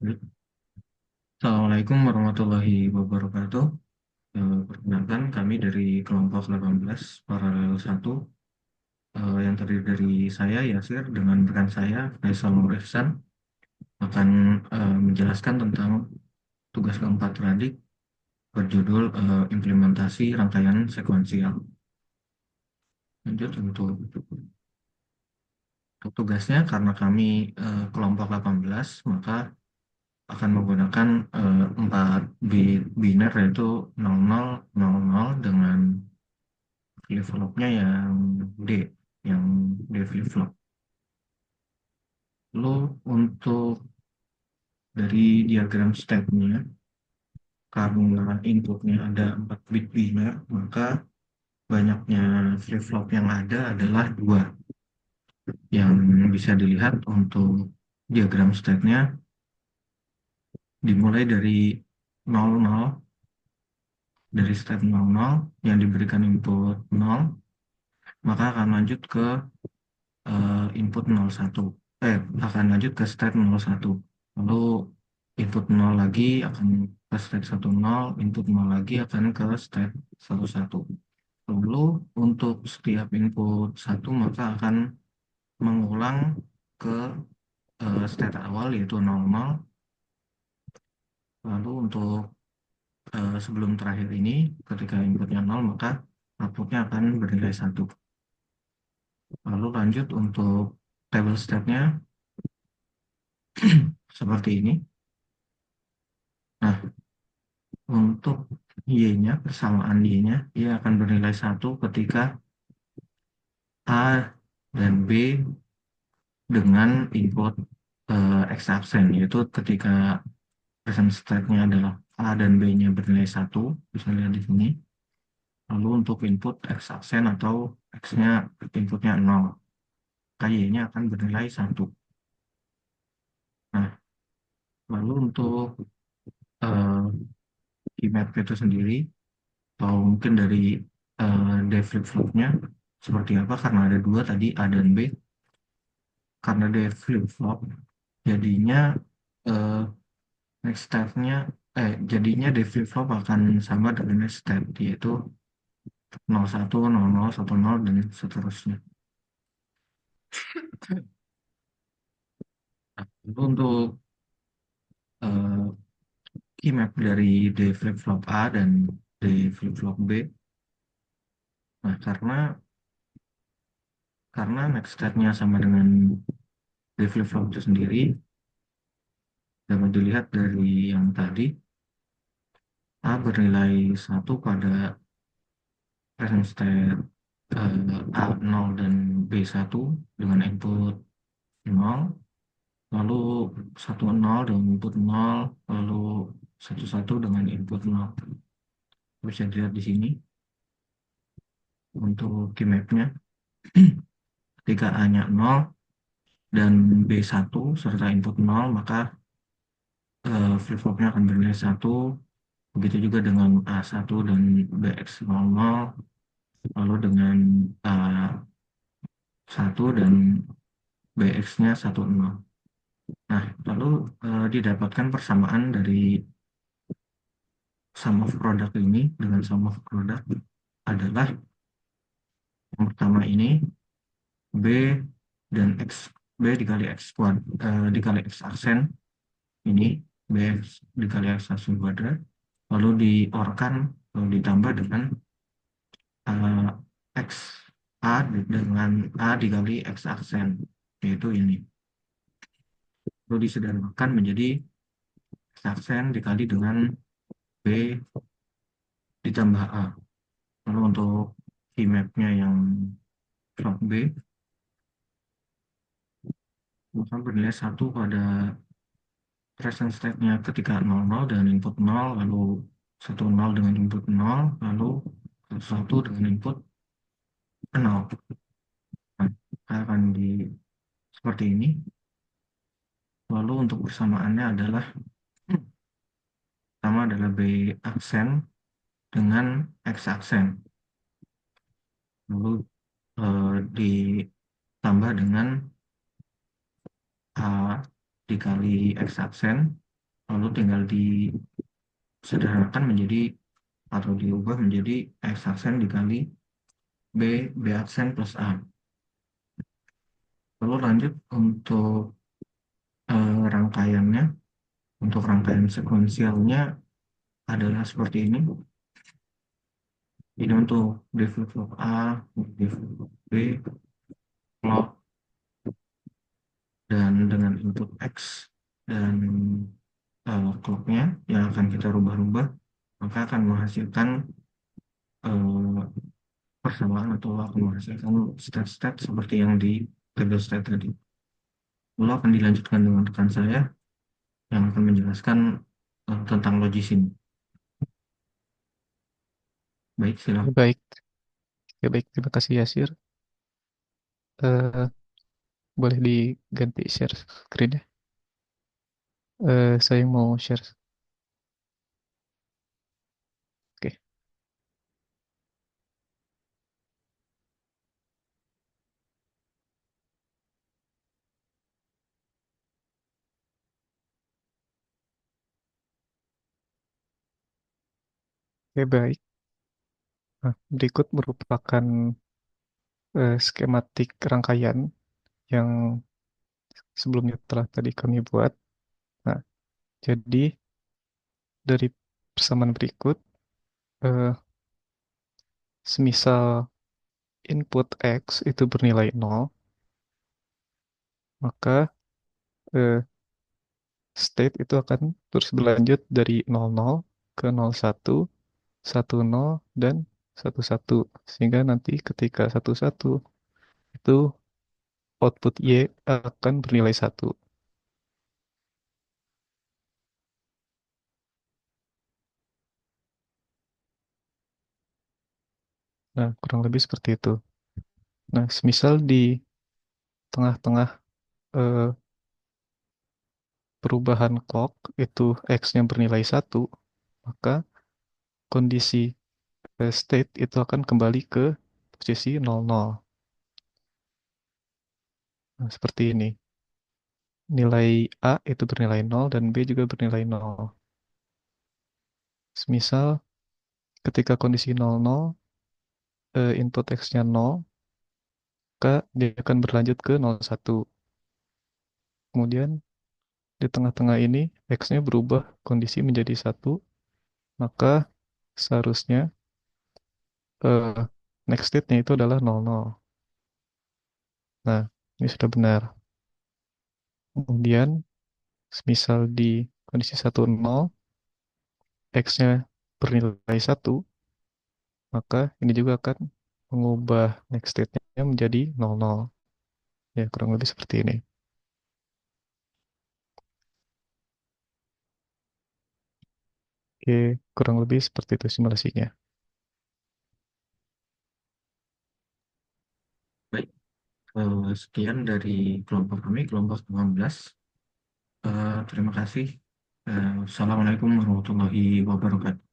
Assalamualaikum warahmatullahi wabarakatuh. Perkenalkan kami dari kelompok 18 paralel 1 yang terdiri dari saya Yasir dengan rekan saya Faisal Nur Ihsan akan menjelaskan tentang tugas keempat teradik berjudul implementasi rangkaian sekuensial. Lanjut untuk tugasnya karena kami kelompok 18 maka akan menggunakan 4 bit biner yaitu 0000 dengan flip-flopnya D, yang D flip-flop. Lalu untuk dari diagram step-nya, karena inputnya ada 4 bit biner, maka banyaknya flip-flop yang ada adalah 2. Yang bisa dilihat untuk diagram step-nya dimulai dari 00, dari step 00 yang diberikan input 0, maka akan lanjut ke input 01. Akan lanjut ke state 01. Lalu input 0 lagi akan ke state 10, input 0 lagi akan ke state 11. Lalu untuk setiap input 1 maka akan mengulang ke state awal yaitu 00. Lalu untuk sebelum terakhir ini ketika inputnya 0 maka outputnya akan bernilai 1. Lalu lanjut untuk table state-nya seperti ini. Nah, untuk Y-nya, persamaan Y-nya, ia akan bernilai 1 ketika A dan B dengan input X absen, yaitu ketika present state-nya adalah A dan B-nya bernilai 1, bisa lihat di sini. Lalu untuk input X absen atau X-nya inputnya 0, maka Y-nya akan bernilai 1. Nah, lalu untuk keymap itu sendiri, atau mungkin dari D flip-flopnya seperti apa, karena ada 2 tadi A dan B. Karena D flip-flop jadinya eh, next step-nya jadinya D flip-flop akan sama dengan next step, yaitu 01, 00, 10 dan seterusnya. Nah, itu untuk eh, keymap dari D flip-flop A dan D flip-flop B. Nah, karena next step-nya sama dengan D flip-flop itu sendiri, dapat dilihat dari yang tadi, A bernilai 1 pada present state A0 dan B1 dengan input 0, lalu 10 dengan input 0, lalu 11 dengan input 0. Bisa dilihat di sini untuk keymapnya. Ketika A-nya 0 dan B1 serta input 0, maka flip-flopnya akan bernilai 1. Begitu juga dengan A1 dan BX00, lalu dengan A1 dan BX-nya 10. Nah, lalu didapatkan persamaan dari sum of product ini dengan sum of product adalah yang pertama ini B dan X, B dikali X dikali X aksen ini, B dikali X aksen kuadrat, lalu diorkan lalu ditambah dengan X A dengan A dikali X aksen, yaitu ini. Lalu disederhanakan menjadi X aksen dikali dengan B ditambah A. Lalu untuk keymapnya yang flop B, maka bernilai 1 pada present state-nya ketika 00 dengan input 0, lalu 10 dengan input 0, lalu 1 dengan input 0. Nah, akan seperti ini. Lalu untuk persamaannya adalah pertama adalah B aksen dengan X aksen. Lalu ditambah dengan A dikali X aksen lalu tinggal disederhanakan menjadi atau diubah menjadi X aksen dikali B aksen plus A. Lalu lanjut untuk rangkaiannya, untuk rangkaian sekuensialnya adalah seperti ini. Ini untuk div flip A, div flip B, clock, dan dengan input X dan clocknya yang akan kita rubah-rubah, maka akan menghasilkan eh, persamaan atau akan menghasilkan state-state seperti yang di table state tadi. Lalu akan dilanjutkan dengan rekan saya yang akan menjelaskan tentang logis ini. Baik, Ya, silakan. baik, ya baik. Terima kasih Yasir. Eh, Boleh diganti share screen ya. Saya mau share. Oke, oke baik. Nah, berikut merupakan skematik rangkaian yang sebelumnya telah tadi kami buat. Nah, jadi dari persamaan berikut, eh, semisal input X itu bernilai 0, maka eh, state itu akan terus berlanjut dari 00 ke 01, 10, dan 11. Sehingga nanti ketika 11 itu output Y akan bernilai 1. Nah, kurang lebih seperti itu. Nah, semisal di tengah-tengah eh, perubahan clock itu X-nya bernilai 1, maka kondisi state itu akan kembali ke posisi 00. Nah, seperti ini. Nilai A itu bernilai 0 dan B juga bernilai 0. Semisal ketika kondisi 00, input X-nya 0, maka dia akan berlanjut ke 01. Kemudian di tengah-tengah ini X-nya berubah kondisi menjadi 1, maka seharusnya eh, next state-nya itu adalah 00. Nah, ini sudah benar. Kemudian, misal di kondisi 10, X-nya bernilai 1, maka ini juga akan mengubah next state-nya menjadi 00. Ya, kurang lebih seperti ini. Oke, kurang lebih seperti itu simulasinya. Baik, sekian dari kelompok kami, kelompok 15. Terima kasih. Assalamualaikum warahmatullahi wabarakatuh.